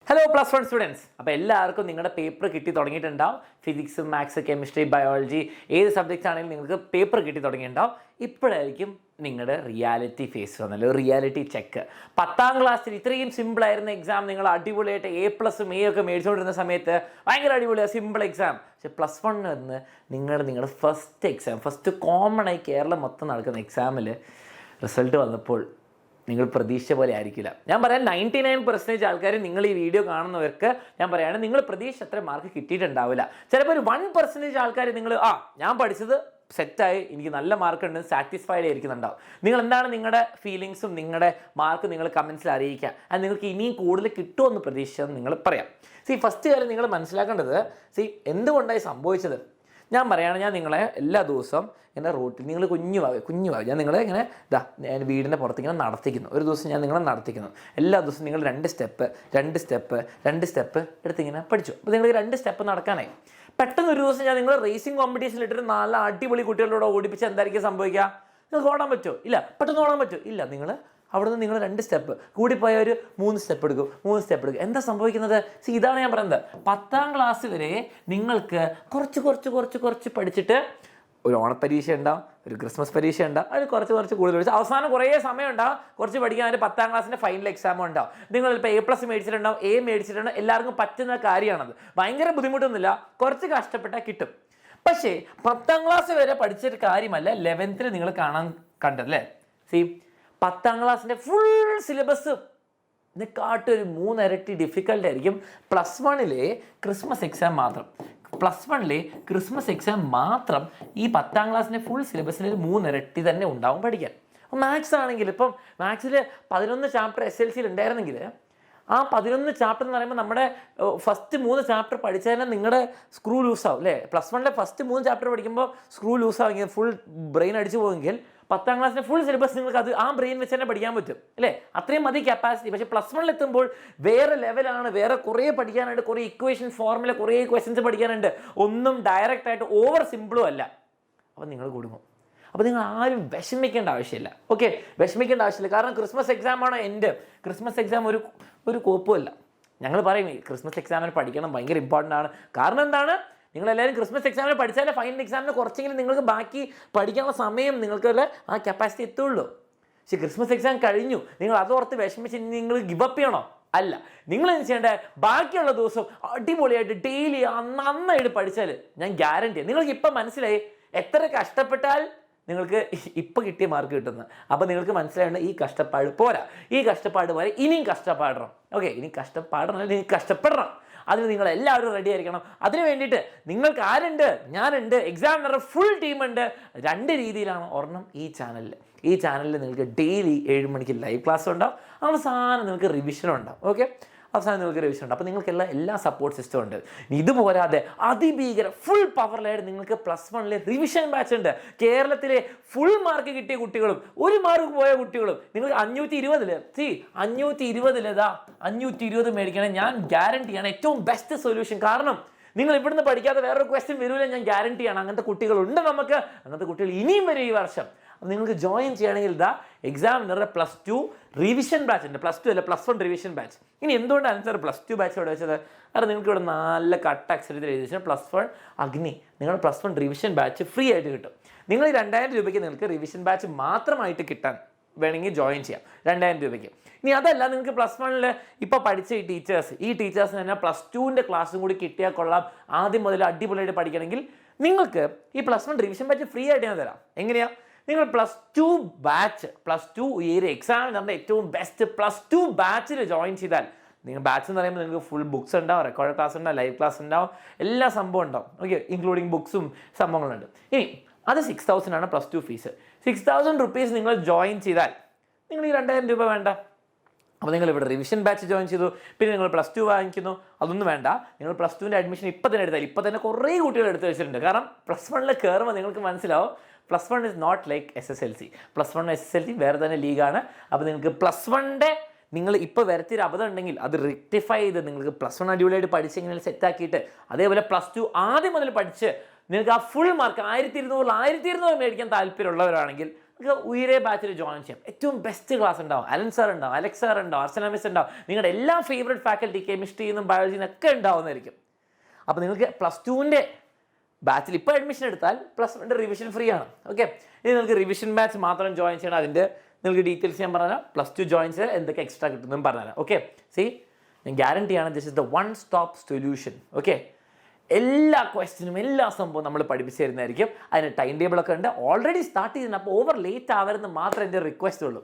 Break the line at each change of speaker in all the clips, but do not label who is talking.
Hello plus one students. അപ്പോൾ എല്ലാവർക്കും നിങ്ങളുടെ പേപ്പർ കിട്ടി തുടങ്ങിയിട്ടുണ്ടാവും. ഫിസിക്സ്, മാത്സ്, കെമിസ്ട്രി, ബയോളജി ഏത് സബ്ജക്റ്റ് ആണെങ്കിലും നിങ്ങൾക്ക് പേപ്പർ കിട്ടി തുടങ്ങിയിട്ടുണ്ടാവും. ഇപ്പോഴായിരിക്കും നിങ്ങളുടെ റിയാലിറ്റി ഫേസ് വന്നല്ലോ, റിയാലിറ്റി ചെക്ക്. 10ാം ക്ലാസ്സിൽ ഇത്രയും സിമ്പിളായിരുന്ന എക്സാം നിങ്ങൾ അടിപൊളിയായിട്ട് A+ഉം A ഒക്കെ മേടിച്ചുകൊണ്ടിരുന്ന സമയത്ത് ഭയങ്കര അടിപൊളിയാണ്, സിമ്പിൾ എക്സാം. പക്ഷേ പ്ലസ് വണ്ണിൽ നിന്ന് നിങ്ങളുടെ ഫസ്റ്റ് എക്സാം, ഫസ്റ്റ് കോമണായി കേരളം മൊത്തം നടക്കുന്ന എക്സാമിൽ റിസൾട്ട് വന്നപ്പോൾ നിങ്ങൾ പ്രതീക്ഷ പോലെ ആയിരിക്കില്ല. ഞാൻ പറയാം 99% ആൾക്കാർ നിങ്ങൾ ഈ വീഡിയോ കാണുന്നവർക്ക് ഞാൻ പറയുകയാണ്, നിങ്ങൾ പ്രതീക്ഷ അത്ര മാർക്ക് കിട്ടിയിട്ടുണ്ടാവില്ല. ചിലപ്പോൾ ഒരു 1% ആൾക്കാർ നിങ്ങൾ ഞാൻ പഠിച്ചത് സെറ്റായി, എനിക്ക് നല്ല മാർക്ക് ഉണ്ട്, സാറ്റിസ്ഫൈഡ് ആയിരിക്കുന്നുണ്ടാവും. നിങ്ങൾ എന്താണ് നിങ്ങളുടെ ഫീലിങ്സും നിങ്ങളുടെ മാർക്ക് നിങ്ങൾ കമൻസിൽ അറിയിക്കുക. അത് നിങ്ങൾക്ക് ഇനിയും കൂടുതൽ കിട്ടുമെന്ന് പ്രതീക്ഷിച്ചെന്ന് നിങ്ങൾ പറയാം. ഫസ്റ്റ് കാര്യം നിങ്ങൾ മനസ്സിലാക്കേണ്ടത്, എന്തുകൊണ്ടായി സംഭവിച്ചത് ഞാൻ പറയുകയാണ്. ഞാൻ നിങ്ങളെ എല്ലാ ദിവസവും ഇങ്ങനെ റൂട്ടിൽ നിങ്ങൾ കുഞ്ഞു ഭാവി ഞാൻ നിങ്ങളെ ഇങ്ങനെ ഞാൻ വീടിൻ്റെ പുറത്ത് ഇങ്ങനെ നടത്തിക്കുന്നു. ഒരു ദിവസം ഞാൻ നിങ്ങളെ നടത്തിക്കുന്നു. എല്ലാ ദിവസവും നിങ്ങൾ രണ്ട് സ്റ്റെപ്പ് എടുത്തിങ്ങനെ പഠിച്ചു. അപ്പോൾ നിങ്ങൾ 2 സ്റ്റെപ്പ് നടക്കാനായി. പെട്ടെന്ന് ഒരു ദിവസം ഞാൻ നിങ്ങൾ റേസിംഗ് കോമ്പറ്റീഷനിൽ ഇട്ടിട്ട് നല്ല അടിപൊളി കുട്ടികളോട് ഓടിപ്പിച്ച് എന്തായിരിക്കും സംഭവിക്കുക? നിങ്ങൾക്ക് ഓടാൻ പറ്റുമോ? ഇല്ല. പെട്ടെന്ന് ഓടാൻ പറ്റുമോ? ഇല്ല. നിങ്ങൾ അവിടെ നിന്ന് നിങ്ങൾ 2 സ്റ്റെപ്പ് കൂടിപ്പോയ ഒരു 3 സ്റ്റെപ്പ് എടുക്കും. എന്താ സംഭവിക്കുന്നത്? ഇതാണ് ഞാൻ പറയുന്നത്. 10ാം ക്ലാസ് വരെ നിങ്ങൾക്ക് കുറച്ച് പഠിച്ചിട്ട് ഒരു ഓണപ്പരീക്ഷ ഉണ്ടാവും, ഒരു ക്രിസ്മസ് പരീക്ഷ ഉണ്ടാവും, അതിൽ കുറച്ച് കൂടുതൽ പഠിച്ചു അവസാനം കുറേ സമയം ഉണ്ടാവും കുറച്ച് പഠിക്കാൻ. അതിൻ്റെ 10ാം ക്ലാസ്സിൻ്റെ ഫൈനൽ എക്സാമും ഉണ്ടാവും. നിങ്ങൾ ഇപ്പോൾ A+ മേടിച്ചിട്ടുണ്ടാവും, A മേടിച്ചിട്ടുണ്ടാവും. എല്ലാവർക്കും പറ്റുന്ന കാര്യമാണത്. ഭയങ്കര ബുദ്ധിമുട്ടൊന്നുമില്ല, കുറച്ച് കഷ്ടപ്പെട്ടാൽ കിട്ടും. പക്ഷേ 10ാം ക്ലാസ് വരെ പഠിച്ചൊരു കാര്യമല്ല 11th നിങ്ങൾ കണ്ടല്ലേ. 10ാം ക്ലാസ്സിൻ്റെ ഫുൾ സിലബസ് ഇതിനെക്കാട്ടൊരു 3 ഇരട്ടി ഡിഫിക്കൽട്ട് ആയിരിക്കും പ്ലസ് വണ്ണിലെ ക്രിസ്മസ് എക്സാം മാത്രം. ഈ 10ാം ക്ലാസ്സിൻ്റെ ഫുൾ സിലബസിന് ഒരു 3 ഇരട്ടി തന്നെ ഉണ്ടാവും പഠിക്കാൻ. മാത്സ് ആണെങ്കിൽ ഇപ്പം മാത്സിൽ 11 ചാപ്റ്റർ SLCയിൽ ഉണ്ടായിരുന്നെങ്കിൽ ആ 11 ചാപ്റ്റർ എന്ന് പറയുമ്പോൾ നമ്മുടെ ഫസ്റ്റ് 3 ചാപ്റ്റർ പഠിച്ചാൽ തന്നെ നിങ്ങളുടെ സ്ക്രൂ ലൂസാവും അല്ലേ. പ്ലസ് വണ്ണിലെ ഫസ്റ്റ് 3 ചാപ്റ്റർ പഠിക്കുമ്പോൾ സ്ക്രൂ ലൂസാവുമെങ്കിൽ ഫുൾ ബ്രെയിൻ അടിച്ചു പോകുമെങ്കിൽ 10ാം ക്ലാസ്സിൻ്റെ ഫുൾ സിലബസ് നിങ്ങൾക്ക് അത് ആ ബ്രെയിൻ വെച്ച് തന്നെ പഠിക്കാൻ പറ്റും അല്ലേ. അത്രയും മതി കപ്പാസിറ്റി. പക്ഷേ പ്ലസ് വണ്ണിൽ എത്തുമ്പോൾ വേറെ ലെവലാണ്, വേറെ കുറേ പഠിക്കാനുണ്ട്, കുറേ ഇക്വേഷൻ ഫോർമുല, കുറേ ക്വസ്റ്റ്യൻസ് പഠിക്കാനുണ്ട്. ഒന്നും ഡയറക്റ്റായിട്ട് ഓവർ സിമ്പിളും അല്ല. അപ്പോൾ നിങ്ങൾ കുടുങ്ങും. അപ്പോൾ നിങ്ങൾ ആരും വിഷമിക്കേണ്ട ആവശ്യമില്ല. വിഷമിക്കേണ്ട ആവശ്യമില്ല. കാരണം ക്രിസ്മസ് എക്സാമാണ് എൻ്റെ. ക്രിസ്മസ് എക്സാം ഒരു കോപ്പുമല്ല. ഞങ്ങൾ പറയും ക്രിസ്മസ് എക്സാമിന് പഠിക്കണം, ഭയങ്കര ഇമ്പോർട്ടൻ്റ് ആണ്. കാരണം എന്താണ്? നിങ്ങളെല്ലാവരും ക്രിസ്മസ് എക്സാമിന് പഠിച്ചാലേ ഫൈനൽ എക്സാമിന് കുറച്ചെങ്കിലും നിങ്ങൾക്ക് ബാക്കി പഠിക്കാനുള്ള സമയം നിങ്ങൾക്ക് ആ കപ്പാസിറ്റി എത്തുള്ളൂ. പക്ഷേ ക്രിസ്മസ് എക്സാം കഴിഞ്ഞു, നിങ്ങൾ അതോർത്ത് വിഷമിച്ച് നിങ്ങൾ ഗിവ് അപ്പ് ചെയ്യണോ? അല്ല. നിങ്ങൾ എന്ത് ചെയ്യേണ്ടത്? ബാക്കിയുള്ള ദിവസം അടിപൊളിയായിട്ട് ഡെയിലി നന്നായിട്ട് പഠിച്ചാൽ ഞാൻ ഗ്യാരണ്ടി നിങ്ങൾക്ക് ഇപ്പം മനസ്സിലായി എത്ര കഷ്ടപ്പെട്ടാൽ നിങ്ങൾക്ക് ഇപ്പം കിട്ടിയ മാർക്ക് കിട്ടുന്നത്. അപ്പോൾ നിങ്ങൾക്ക് മനസ്സിലായേണ്ട ഈ കഷ്ടപ്പാട് പോരാ, ഈ കഷ്ടപ്പാട് പോലെ ഇനിയും കഷ്ടപ്പാടണം. ഇനി കഷ്ടപ്പെടണം. അതിന് നിങ്ങൾ എല്ലാവരും റെഡി ആയിരിക്കണം. അതിന് വേണ്ടിയിട്ട് നിങ്ങൾക്ക് ആരുണ്ട്? ഞാനുണ്ട്, എക്സാമിനർ ഫുൾ ടീമുണ്ട്. 2 രീതിയിലാണ്. ഒരെണ്ണം ഈ ചാനലിൽ നിങ്ങൾക്ക് ഡെയിലി 7 മണിക്ക് ലൈവ് ക്ലാസ് ഉണ്ടാവും. അവസാനം നിങ്ങൾക്ക് റിവിഷനും ഉണ്ടാവും. അപ്പോൾ നിങ്ങൾക്ക് എല്ലാ സപ്പോർട്ട് സിസ്റ്റം ഉണ്ട്. ഇതുപോരാതെ അതിഭീകര ഫുൾ പവറിലായിട്ട് നിങ്ങൾക്ക് പ്ലസ് വണ്ണിലെ റിവിഷൻ ബാച്ച് ഉണ്ട്. കേരളത്തിലെ ഫുൾ മാർക്ക് കിട്ടിയ കുട്ടികളും 1 മാർക്ക് പോയ കുട്ടികളും നിങ്ങൾ 520 മേടിക്കണം. ഞാൻ ഗ്യാരണ്ടിയാണ് ഏറ്റവും ബെസ്റ്റ് സൊല്യൂഷൻ. കാരണം നിങ്ങൾ ഇവിടുന്ന് പഠിക്കാതെ വേറൊരു ക്വസ്റ്റ്യൻ വരില്ല, ഞാൻ ഗ്യാരണ്ടിയാണ്. അങ്ങനത്തെ കുട്ടികളുണ്ട് നമുക്ക്. അങ്ങനത്തെ കുട്ടികൾ ഇനിയും വരും ഈ വർഷം. അപ്പോൾ നിങ്ങൾക്ക് ജോയിൻ ചെയ്യണമെങ്കിൽ എക്സാമിനറുടെ +2 റിവിഷൻ ബാച്ച് ഉണ്ട്. +2 +1 റിവിഷൻ ബാച്ച്. ഇനി എന്തുകൊണ്ടാണ് സാർ +2 ബാച്ച് ഇവിടെ വെച്ചത്? കാരണം നിങ്ങൾക്ക് ഇവിടെ നല്ല കട്ട് അക്ഷരത്തിൽ എഴുതി വെച്ചാൽ +1 അഗ്നി നിങ്ങളുടെ +1 റിവിഷൻ ബാച്ച് ഫ്രീ ആയിട്ട് കിട്ടും. നിങ്ങൾ ഈ 2000 രൂപയ്ക്ക് നിങ്ങൾക്ക് റിവിഷൻ ബാച്ച് മാത്രമായിട്ട് കിട്ടാൻ വേണമെങ്കിൽ ജോയിൻ ചെയ്യാം 2000 രൂപയ്ക്ക്. ഇനി അതല്ല, നിങ്ങൾക്ക് പ്ലസ് വണ്ണിൽ ഇപ്പോൾ പഠിച്ച ഈ ടീച്ചേഴ്സ് തന്നെ +2ൻ്റെ ക്ലാസ്സും കൂടി കിട്ടിയാൽ കൊള്ളാം, ആദ്യം മുതൽ അടിപൊളിയായിട്ട് പഠിക്കണമെങ്കിൽ നിങ്ങൾക്ക് ഈ +1 റിവിഷൻ ബാച്ച് ഫ്രീ ആയിട്ട് ഞാൻ തരാം. എങ്ങനെയാണ്? നിങ്ങൾ +2 ഈ ഒരു എക്സാമിനറിൻ്റെ ഏറ്റവും ബെസ്റ്റ് +2 ബാച്ചിൽ ജോയിൻ ചെയ്താൽ, നിങ്ങൾ ബാച്ച് എന്ന് പറയുമ്പോൾ നിങ്ങൾക്ക് ഫുൾ ബുക്സ് ഉണ്ടാവും, റെക്കോർഡ് ക്ലാസ് ഉണ്ടാവും, ലൈവ് ക്ലാസ് ഉണ്ടാവും, എല്ലാ സംഭവം ഉണ്ടാവും. ഇൻക്ലൂഡിങ് ബുക്സും സംഭവങ്ങളുണ്ട്. ഇനി അത് 6000 ആണ് +2 ഫീസ്. 6000 റുപ്പീസ് നിങ്ങൾ ജോയിൻ ചെയ്താൽ നിങ്ങൾ ഈ 2000 രൂപ വേണ്ട. അപ്പോൾ നിങ്ങൾ ഇവിടെ റിവിഷൻ ബാച്ച് ജോയിൻ ചെയ്തു, പിന്നെ നിങ്ങൾ +2 വാങ്ങിക്കുന്നു, അതൊന്നും വേണ്ട. നിങ്ങൾ +2ൻ്റെ അഡ്മിഷൻ ഇപ്പം തന്നെ എടുത്താൽ ഇപ്പം തന്നെ കുറേ കുട്ടികൾ എടുത്ത് വെച്ചിട്ടുണ്ട്. കാരണം +1 കയറുമ്പോൾ നിങ്ങൾക്ക് മനസ്സിലാവും +1 is not like SSLC. +1 SSLC വേറെ തന്നെ ലീഗാണ്. അപ്പോൾ നിങ്ങൾക്ക് +1ൻ്റെ നിങ്ങൾ ഇപ്പോൾ വരുത്തിയൊരു അബദ്ധം ഉണ്ടെങ്കിൽ അത് റെക്ടിഫൈ ചെയ്ത് നിങ്ങൾക്ക് +1 അടിപൊളിയായിട്ട് പഠിച്ചെങ്ങനെ സെറ്റാക്കിയിട്ട് അതേപോലെ +2 ആദ്യം മുതൽ പഠിച്ച് നിങ്ങൾക്ക് ആ ഫുൾ മാർക്ക് 1200 മേടിക്കാൻ താല്പര്യമുള്ളവരാണെങ്കിൽ നിങ്ങൾക്ക് ഉയരെ ബാച്ചിൽ ജോയിൻ ചെയ്യാം. ഏറ്റവും ബെസ്റ്റ് ക്ലാസ് ഉണ്ടാവും. അലൻ സാർ ഉണ്ടാവും, അലക്സ് സാർ ഉണ്ടാവും, അർച്ചന മിസ് ഉണ്ടാവും, നിങ്ങളുടെ എല്ലാ ഫേവറേറ്റ് ഫാക്കൽറ്റി കെമിസ്ട്രിയിൽ നിന്നും ബയോളജിയിൽ നിന്നൊക്കെ ഉണ്ടാവുന്നതായിരിക്കും. അപ്പോൾ നിങ്ങൾക്ക് +2ൻ്റെ ബാച്ചിൽ ഇപ്പോൾ അഡ്മിഷൻ എടുത്താൽ +1 റിവിഷൻ ഫ്രീ ആണ്. ഓക്കെ, ഇനി നിങ്ങൾക്ക് റിവിഷൻ ബാച്ച് മാത്രം ജോയിൻ ചെയ്യണം. അതിൻ്റെ നിങ്ങൾക്ക് ഡീറ്റെയിൽസ് ഞാൻ പറഞ്ഞാൽ +2 ജോയിൻ ചെയ്താൽ എന്തൊക്കെ എക്സ്ട്രാ കിട്ടുമെന്നും പറഞ്ഞുതരാം. ഓക്കെ, ഞാൻ ഗ്യാരണ്ടിയാണ് this is the one stop solution. Okay, എല്ലാ ക്വസ്റ്റ്യനും എല്ലാ സംഭവവും നമ്മൾ പഠിപ്പിച്ചു തരുന്നതായിരിക്കും. അതിന് ടൈം ടേബിളൊക്കെ ഉണ്ട്, ഓൾറെഡി സ്റ്റാർട്ട് ചെയ്തിട്ടുണ്ട്. അപ്പോൾ ഓവർ ലേറ്റ് ആവരുതെന്ന് മാത്രമേ എൻ്റെ റിക്വസ്റ്റ് ഉള്ളൂ.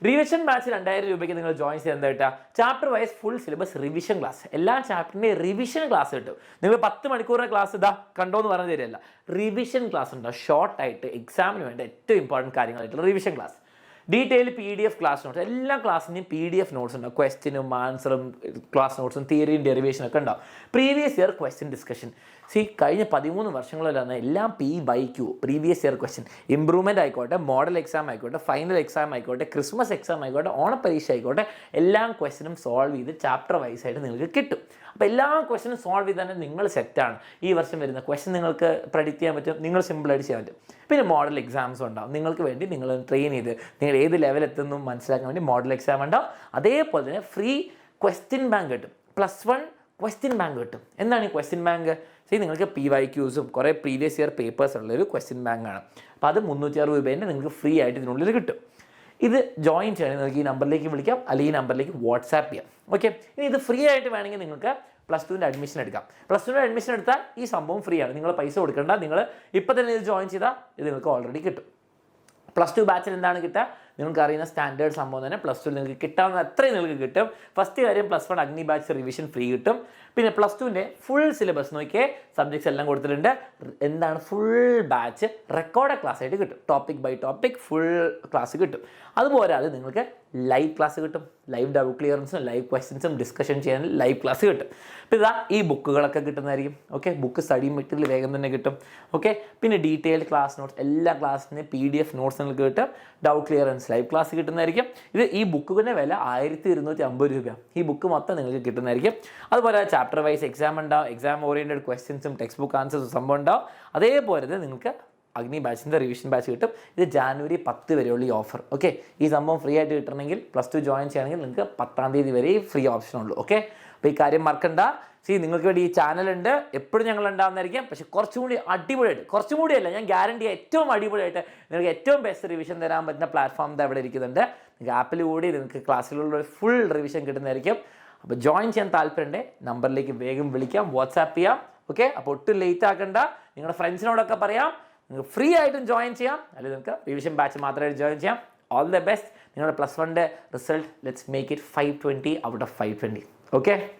റിവിഷൻ ബാച്ച് 2000 രൂപയ്ക്ക് നിങ്ങൾ ജോയിൻ ചെയ്ത് എന്താ കിട്ടുക? Chapter wise full syllabus revision class, എല്ലാ ചാപ്റ്ററിൻ്റെയും റിവിഷൻ ക്ലാസ് കിട്ടും. നിങ്ങൾ 10 മണിക്കൂറിൻ്റെ ക്ലാസ് ഇതാ കണ്ടോ എന്ന് പറഞ്ഞു തരില്ല. റിവിഷൻ ക്ലാസ് ഉണ്ടാവും, ഷോർട്ടായിട്ട് എക്സാമിന് വേണ്ട ഏറ്റവും ഇമ്പോർട്ടൻറ്റ് കാര്യങ്ങളായിട്ടുള്ള revision class. Detail PDF class notes, എല്ലാ ക്ലാസ്സിൻ്റെയും PDF നോട്ട്സ് ഉണ്ടാവും. ക്വസ്റ്റ്യനും ആൻസറും ക്ലാസ് നോട്ട്സും തിയറിയും ഡെറിവേഷനും ഒക്കെ ഉണ്ടാവും. Previous year question discussion. കഴിഞ്ഞ 13 വർഷങ്ങളിലാണ് എല്ലാം PYQ, previous year question. Improvement ആയിക്കോട്ടെ, മോഡൽ എക്സാം ആയിക്കോട്ടെ, ഫൈനൽ എക്സാം ആയിക്കോട്ടെ, ക്രിസ്മസ് എക്സാം ആയിക്കോട്ടെ, ഓണപ്പരീക്ഷ ആയിക്കോട്ടെ, എല്ലാ ക്വസ്റ്റ്യനും സോൾവ് ചെയ്ത് ചാപ്റ്റർ വൈസ് ആയിട്ട് നിങ്ങൾക്ക് കിട്ടും. അപ്പോൾ എല്ലാ ക്വസ്റ്റ്യനും സോൾവ് ചെയ്ത് തന്നെ നിങ്ങൾ സെറ്റാണ്. ഈ വർഷം വരുന്ന ക്വസ്റ്റ്യൻ നിങ്ങൾക്ക് പ്രെഡിക്റ്റ് ചെയ്യാൻ പറ്റും, നിങ്ങൾ സിമ്പിളായിട്ട് ചെയ്യാൻ പറ്റും. പിന്നെ മോഡൽ എക്സാംസും ഉണ്ടാവും. നിങ്ങൾക്ക് വേണ്ടി നിങ്ങൾ ട്രെയിൻ ചെയ്ത് നിങ്ങൾ ഏത് ലെവൽ എത്തുന്നു മനസ്സിലാക്കാൻ വേണ്ടി മോഡൽ എക്സാം ഉണ്ടാവും. അതേപോലെ തന്നെ ഫ്രീ ക്വസ്റ്റ്യൻ ബാങ്ക് കിട്ടും. +1 ക്വസ്റ്റ്യൻ ബാങ്ക് കിട്ടും. എന്താണ് ഈ ക്വസ്റ്റ്യൻ ബാങ്ക്? നിങ്ങൾക്ക് PYQസും കുറേ പ്രീവിയസ് ഇയർ പേപ്പേഴ്സ് ഉള്ളൊരു ക്വസ്റ്റ്യൻ ബാങ്കാണ്. അപ്പോൾ അത് 360 രൂപേൻ്റെ നിങ്ങൾക്ക് ഫ്രീ ആയിട്ട് ഇതിനുള്ളിൽ കിട്ടും. ഇത് ജോയിൻ ചെയ്യണമെങ്കിൽ നിങ്ങൾക്ക് ഈ നമ്പറിലേക്ക് വിളിക്കാം, അല്ലെങ്കിൽ ഈ നമ്പറിലേക്ക് വാട്സാപ്പ് ചെയ്യാം. ഓക്കെ, ഇനി ഇത് ഫ്രീ ആയിട്ട് വേണമെങ്കിൽ നിങ്ങൾക്ക് +2ൻ്റെ അഡ്മിഷൻ എടുക്കാം. +2ൻ്റെ അഡ്മിഷൻ എടുത്താൽ ഈ സംഭവം ഫ്രീ ആണ്, നിങ്ങൾ പൈസ കൊടുക്കേണ്ട. നിങ്ങൾ ഇപ്പോൾ തന്നെ ഇത് ജോയിൻ ചെയ്താൽ ഇത് നിങ്ങൾക്ക് ഓൾറെഡി കിട്ടും. +2 ബാച്ചിൽ എന്താണ് കിട്ടുക? നിങ്ങൾക്ക് അറിയുന്ന സ്റ്റാൻഡേർഡ് സംഭവം തന്നെ +2 നിങ്ങൾക്ക് കിട്ടാവുന്ന അത്രയും നിങ്ങൾക്ക് കിട്ടും. ഫസ്റ്റ് കാര്യം +1 അഗ്നി ബാച്ച് റിവിഷൻ ഫ്രീ കിട്ടും. പിന്നെ +2ൻ്റെ ഫുൾ സിലബസ് നോക്കിയേ, സബ്ജക്ട്സ് എല്ലാം കൊടുത്തിട്ടുണ്ട്. എന്താണ് ഫുൾ ബാച്ച് റെക്കോർഡ് ക്ലാസ് ആയിട്ട് കിട്ടും. Topic by topic full class കിട്ടും. അതുപോലെ അത് നിങ്ങൾക്ക് ലൈവ് ക്ലാസ് കിട്ടും. ലൈവ് ഡൗട്ട് ക്ലിയറൻസും ലൈവ് ക്വസ്റ്റ്യൻസും ഡിസ്കഷൻ ചെയ്യാൻ ലൈവ് ക്ലാസ് കിട്ടും. അപ്പോൾ ഇതാ ഈ ബുക്കുകളൊക്കെ കിട്ടുന്നതായിരിക്കും. ഓക്കെ, ബുക്ക് സ്റ്റഡി മെറ്റീരിയൽ വേഗം തന്നെ കിട്ടും. ഓക്കെ, പിന്നെ ഡീറ്റെയിൽഡ് ക്ലാസ് നോട്ട്സ്, എല്ലാ ക്ലാസ്സിൻ്റെയും PDF നോട്ട്സ് നിങ്ങൾക്ക് കിട്ടും. ഡൗട്ട് ക്ലിയറൻസ് ലൈവ് ക്ലാസ് കിട്ടുന്നതായിരിക്കും. ഈ ബുക്കിൻ്റെ വില 1250 രൂപയാണ്. ഈ ബുക്ക് മൊത്തം നിങ്ങൾക്ക് കിട്ടുന്നതായിരിക്കും. അതുപോലെ ചാപ്റ്റർ വൈസ് എക്സാം ഉണ്ടാവും, എക്സാം ഓറിയൻറ്റഡ് ക്വസ്റ്റ്യൻസും ടെക്സ്റ്റ് ബുക്ക് ആൻസേഴ്സും സംഭവം ഉണ്ടാവും. അതേപോലെ തന്നെ നിങ്ങൾക്ക് അഗ്നി ബാച്ചിൻ്റെ റിവിഷൻ ബാച്ച് കിട്ടും. ഇത് ജാനുവരി 10 വരെയുള്ള ഈ ഓഫർ. ഓക്കെ, ഈ സംഭവം ഫ്രീ ആയിട്ട് കിട്ടണമെങ്കിൽ +2 ജോയിൻ ചെയ്യണമെങ്കിൽ നിങ്ങൾക്ക് 10-ാം തീയതി വരെ ഫ്രീ ഓപ്ഷൻ ഉള്ളൂ. ഓക്കെ, അപ്പോൾ ഈ കാര്യം മറക്കണ്ട. നിങ്ങൾക്ക് വേണ്ടി ഈ ചാനലുണ്ട്, എപ്പോഴും ഞങ്ങൾ ഉണ്ടാകുന്നതായിരിക്കും. പക്ഷേ കുറച്ചും കൂടി അടിപൊളിയായിട്ട്, കുറച്ചും കൂടിയല്ല, ഞാൻ ഗ്യാരണ്ടി ഏറ്റവും അടിപൊളിയായിട്ട് നിങ്ങൾക്ക് ഏറ്റവും ബെസ്റ്റ് റിവിഷൻ തരാൻ പറ്റുന്ന പ്ലാറ്റ്ഫോം അവിടെ ഇരിക്കുന്നുണ്ട്. നിങ്ങൾക്ക് ആപ്പിൽ കൂടി നിങ്ങൾക്ക് ക്ലാസ്സിലുള്ള ഫുൾ റിവിഷൻ കിട്ടുന്നതായിരിക്കും. അപ്പോൾ ജോയിൻ ചെയ്യാൻ താല്പര്യമുണ്ട്, നമ്പറിലേക്ക് വേഗം വിളിക്കാം, വാട്സാപ്പ് ചെയ്യാം. ഓക്കെ, അപ്പോൾ ഒട്ടും ലേറ്റ് ആക്കണ്ട, നിങ്ങളുടെ ഫ്രണ്ട്സിനോടൊക്കെ പറയാം. നിങ്ങൾക്ക് ഫ്രീ ആയിട്ടും ജോയിൻ ചെയ്യാം, അല്ലെങ്കിൽ നിങ്ങൾക്ക് റിവിഷൻ ബാച്ച് മാത്രമായിട്ട് ജോയിൻ ചെയ്യാം. All the best. നിങ്ങളുടെ +1ൻ്റെ result let's make it 520 out of 520. Okay.